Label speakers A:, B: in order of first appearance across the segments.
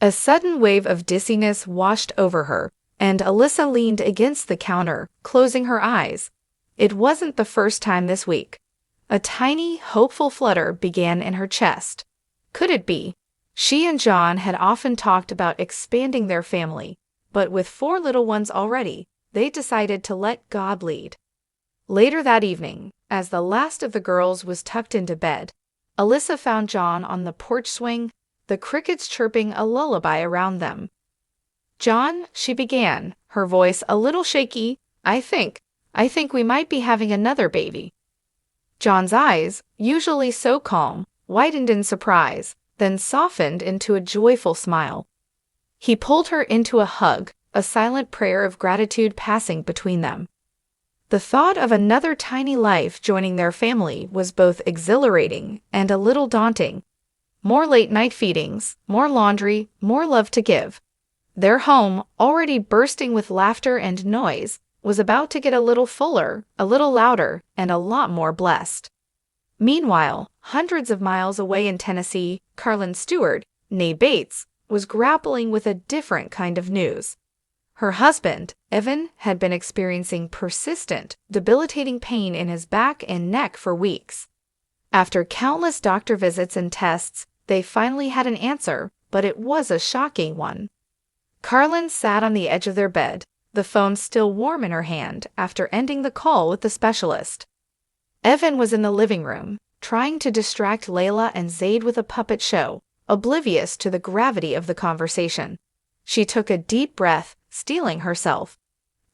A: A sudden wave of dizziness washed over her, and Alyssa leaned against the counter, closing her eyes. It wasn't the first time this week. A tiny, hopeful flutter began in her chest. Could it be? She and John had often talked about expanding their family, but with 4 little ones already, they decided to let God lead. Later that evening, as the last of the girls was tucked into bed, Alyssa found John on the porch swing, the crickets chirping a lullaby around them. "John," she began, her voice a little shaky, I think we might be having another baby." John's eyes, usually so calm, widened in surprise, then softened into a joyful smile. He pulled her into a hug, a silent prayer of gratitude passing between them. The thought of another tiny life joining their family was both exhilarating and a little daunting. More late-night feedings, more laundry, more love to give. Their home, already bursting with laughter and noise, was about to get a little fuller, a little louder, and a lot more blessed. Meanwhile, hundreds of miles away in Tennessee, Carlin Stewart, née Bates, was grappling with a different kind of news. Her husband, Evan, had been experiencing persistent, debilitating pain in his back and neck for weeks. After countless doctor visits and tests, they finally had an answer, but it was a shocking one. Carlin sat on the edge of their bed, the phone still warm in her hand after ending the call with the specialist. Evan was in the living room, trying to distract Layla and Zaid with a puppet show, oblivious to the gravity of the conversation. She took a deep breath, steeling herself.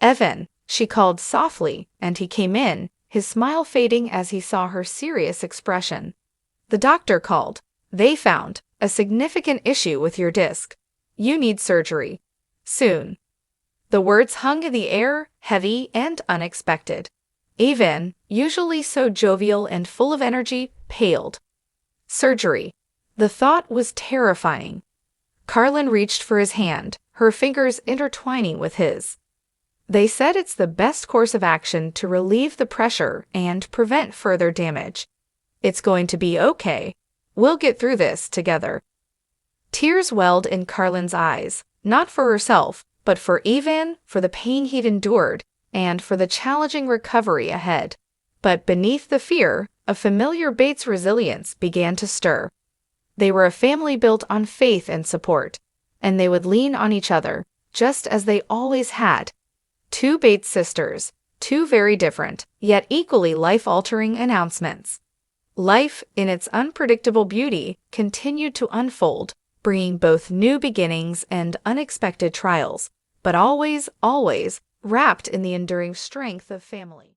A: "Evan," she called softly, and he came in, his smile fading as he saw her serious expression. "The doctor called. They found a significant issue with your disc. You need surgery. Soon." The words hung in the air, heavy and unexpected. Evan, usually so jovial and full of energy, paled. Surgery. The thought was terrifying. Carlin reached for his hand, her fingers intertwining with his. "They said it's the best course of action to relieve the pressure and prevent further damage. It's going to be okay. We'll get through this together." Tears welled in Carlin's eyes, not for herself, but for Evan, for the pain he'd endured, and for the challenging recovery ahead. But beneath the fear, a familiar Bates resilience began to stir. They were a family built on faith and support, and they would lean on each other, just as they always had. 2 Bates sisters, 2 very different, yet equally life-altering announcements. Life, in its unpredictable beauty, continued to unfold, bringing both new beginnings and unexpected trials, but always, always wrapped in the enduring strength of family.